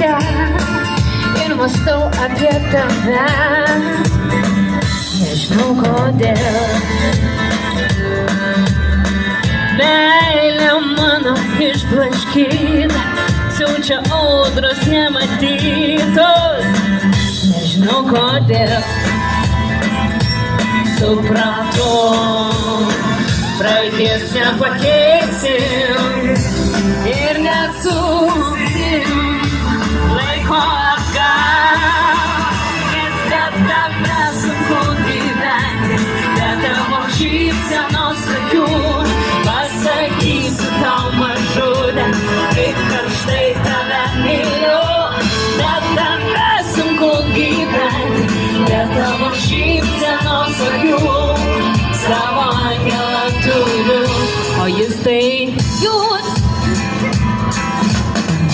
ryte ir mąstau apie tave. Nežinau kodėl. Meilė mano išblaškyta, siaučia audros nematytos. Nežinau kodėl. Supratau, praeities nepakeisim ir net su